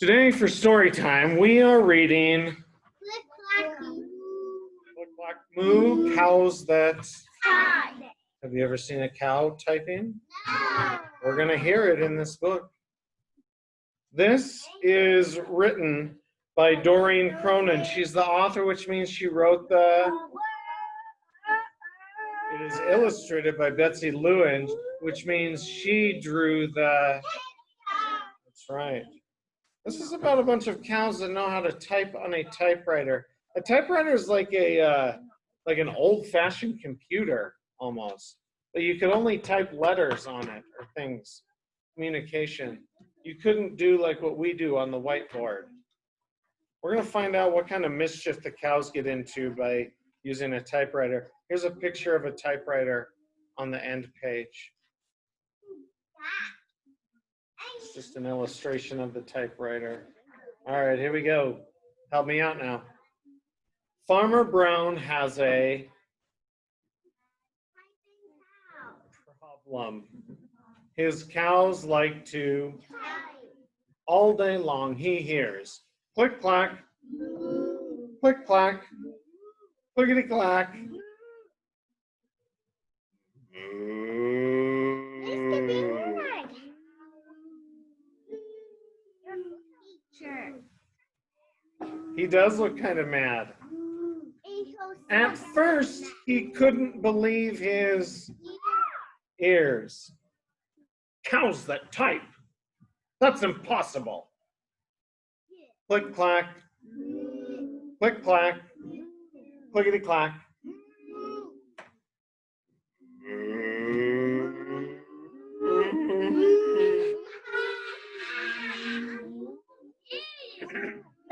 Today for story time, we are reading Click, clack, Click, Clack, Moo, Cows That... Have you ever seen a cow typing? no. We're going to hear it in this book. This is written by Doreen Cronin. She's the author, which means she wrote the... It is illustrated by Betsy Lewin, which means she drew the... That's right. This is about a bunch of cows that know how to type on a typewriter. A typewriter is like an old-fashioned computer almost, but you could only type letters on it or things, communication. You couldn't do like what we do on the whiteboard. We're going to find out what kind of mischief the cows get into by using a typewriter. Here's a picture of a typewriter on the end page. It's just an illustration of the typewriter. All right, here we go. Help me out now. Farmer Brown has a problem. His cows like to, all day long, he hears click, clack, click, clack, clickety, clack. He does look kind of mad. At first, he couldn't believe his ears. Cows that type? That's impossible. Click, clack, click, clack, clickety, clack.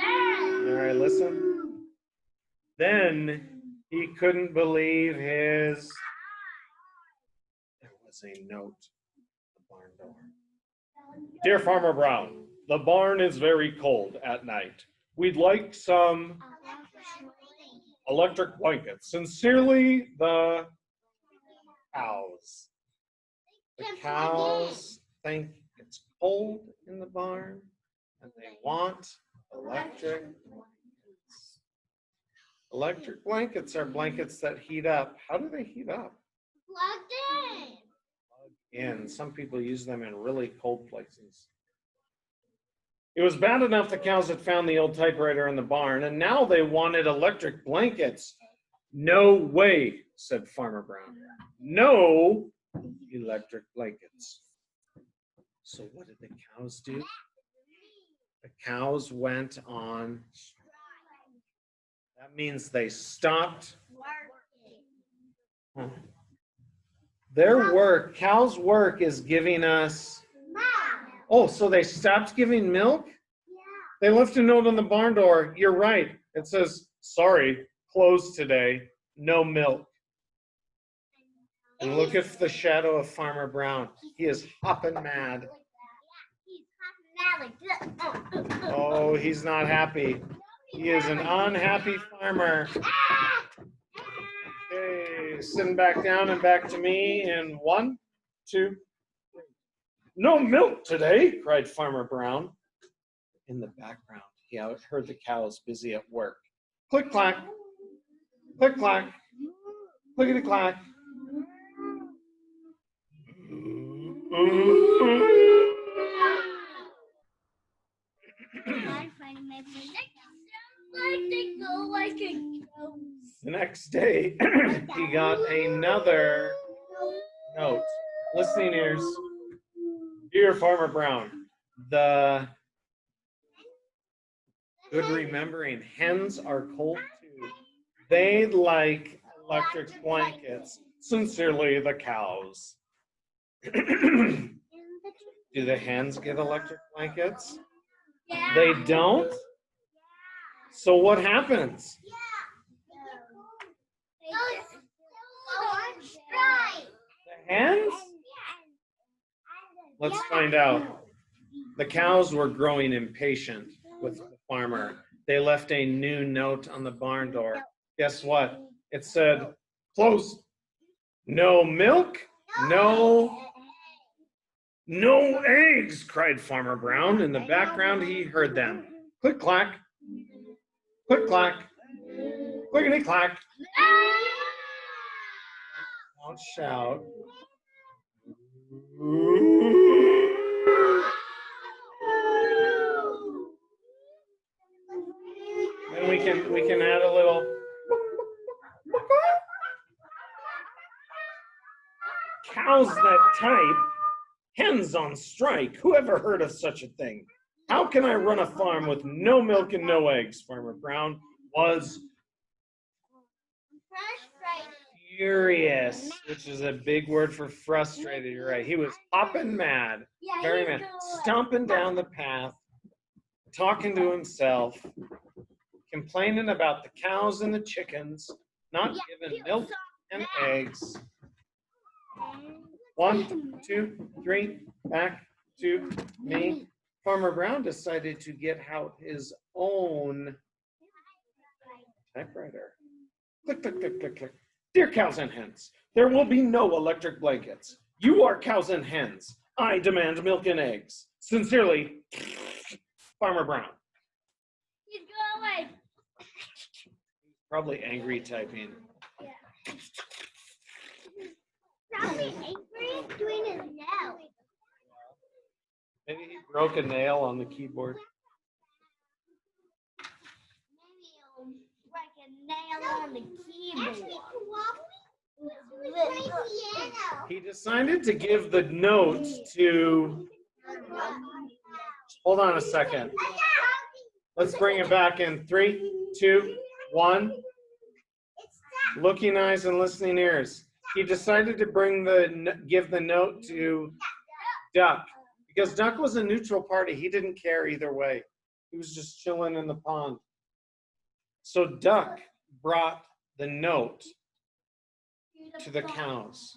All right, listen. Then he couldn't believe his... There was a note at the barn door. Dear Farmer Brown, the barn is very cold at night. We'd like some electric blankets. Sincerely, the cows. The cows think it's cold in the barn and they want electric blankets. Electric blankets are blankets that heat up. How do they heat up? Plugged in. Plugged in. Some people use them in really cold places. It was bad enough the cows had found the old typewriter in the barn, and now they wanted electric blankets. No way, said Farmer Brown. No electric blankets. So what did the cows do? The cows went on strike. That means they stopped their work. Cows' work is giving us... Oh, so they stopped giving milk? They left a note on the barn door. You're right. It says, sorry, closed today. No milk. And look at the shadow of Farmer Brown. He is hopping mad. Oh, he's not happy. He is an unhappy farmer. Okay, sitting back down and back to me in 1, 2, 3. No milk today, cried Farmer Brown. In the background, he heard the cows busy at work. Click, clack, click, clack, clickety, clack. The next day, he got another note. Listening ears. Dear Farmer Brown, the good remembering, hens are cold too. They'd like electric blankets. Sincerely, the cows. Do the hens get electric blankets? They don't? So what happens? The hens? Let's find out. The cows were growing impatient with the farmer. They left a new note on the barn door. Guess what? It said, closed. No milk, no No eggs, cried Farmer Brown. In the background, he heard them. Click, clack, click, clack, clickety, clack. Don't shout. And we can add a little. Cows that type, hens on strike. Who ever heard of such a thing? How can I run a farm with no milk and no eggs? Farmer Brown was furious, which is a big word for frustrated. You're right. He was hopping mad, very mad, stomping down the path, talking to himself, complaining about the cows and the chickens, not giving milk and eggs. 1, 2, 3, back to me. Farmer Brown decided to get out his own typewriter. Click, click, click, click, click. Dear cows and hens, there will be no electric blankets. You are cows and hens. I demand milk and eggs. Sincerely, Farmer Brown. He's going. Probably angry typing. Probably angry doing his nail. Maybe he broke a nail on the keyboard. Maybe he'll break a nail on the keyboard. He decided to give the note to. Hold on a second. Let's bring it back in 3, 2, 1. Looking eyes and listening ears. He decided to give the note to Duck because Duck was a neutral party. He didn't care either way. He was just chilling in the pond. So Duck brought the note to the cows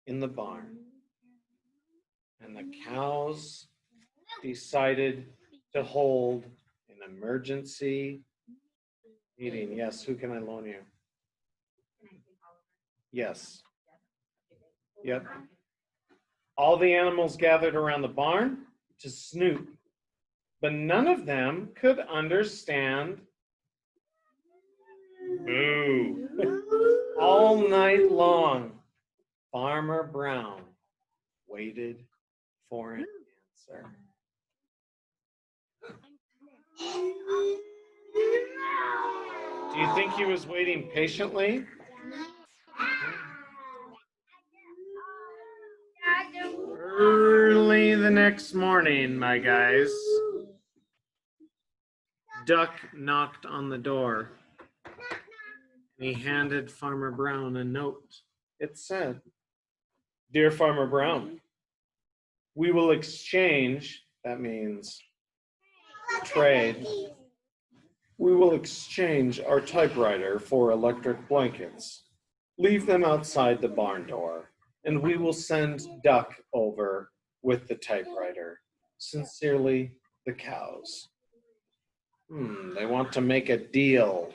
in the barn. And the cows decided to hold an emergency meeting. Yes, who can I loan you? Yes. Yep. All the animals gathered around the barn to snoop, but none of them could understand moo. All night long, Farmer Brown waited for an answer. Do you think he was waiting patiently? Early the next morning, my guys, Duck knocked on the door. He handed Farmer Brown a note. It said, "Dear Farmer Brown, we will exchange," that means trade, "we will exchange our typewriter for electric blankets. Leave them outside the barn door, and we will send Duck over with the typewriter. Sincerely, the cows." They want to make a deal.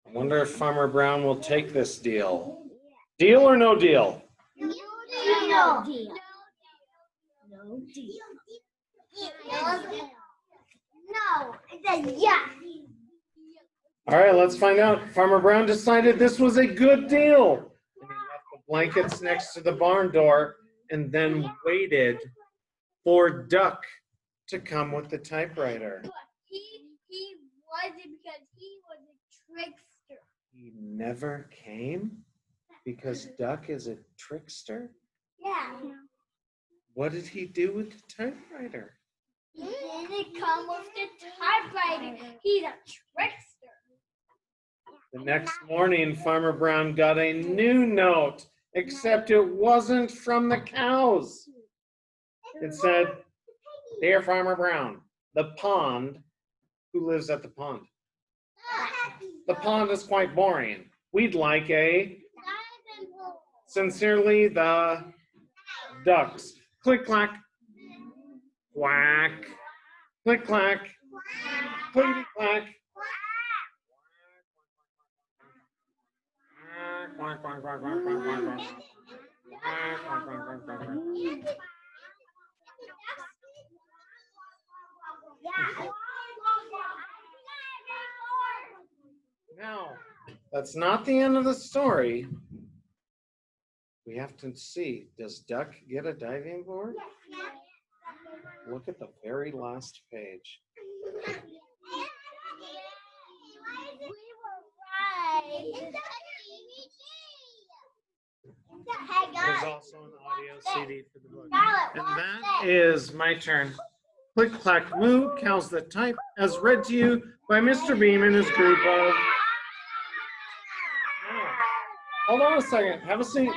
I wonder if Farmer Brown will take this deal. Deal or no deal? No deal. No deal. No, it's a yes. All right, let's find out. Farmer Brown decided this was a good deal. And he left the blankets next to the barn door and then waited for Duck to come with the typewriter. But he wasn't because he was a trickster. He never came because Duck is a trickster? Yeah. What did he do with the typewriter? He didn't come with the typewriter. He's a trickster. The next morning, Farmer Brown got a new note, except it wasn't from the cows. It said, "Dear Farmer Brown, the pond," who lives at the pond? "The pond is quite boring. We'd like a, sincerely, the ducks." Click, clack, quack, click, clack, clickety, clack. Quack, quack, quack, quack, quack, quack, quack. Now, that's not the end of the story. We have to see, does Duck get a diving board? Look at the very last page. There's also an audio CD for the book. And that is my turn. Click, clack, moo, cows that type, as read to you by Mr. Beam and his group of... Hold on a second. Have a seat.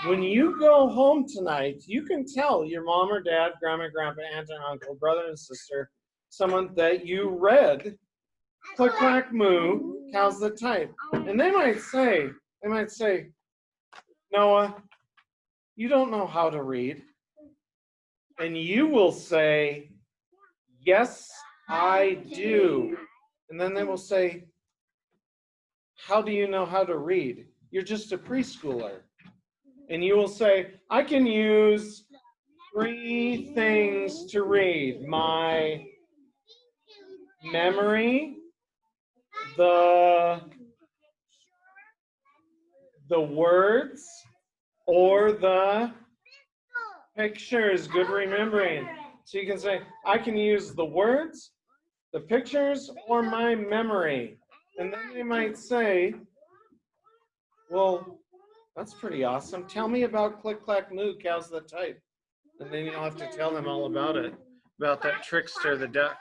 When you go home tonight, you can tell your mom or dad, grandma, grandpa, aunt and uncle, brother and sister, someone that you read Click, clack, moo, cows that type. And they might say, Noah, you don't know how to read. And you will say, yes, I do. And then they will say, how do you know how to read? You're just a preschooler. And you will say, I can use 3 things to read. My memory, the words, or the pictures. Good remembering. So you can say, I can use the words, the pictures, or my memory. And then they might say, well, that's pretty awesome. Tell me about Click, Clack, Moo, cows that type. And then you'll have to tell them all about it, about that trickster, the duck.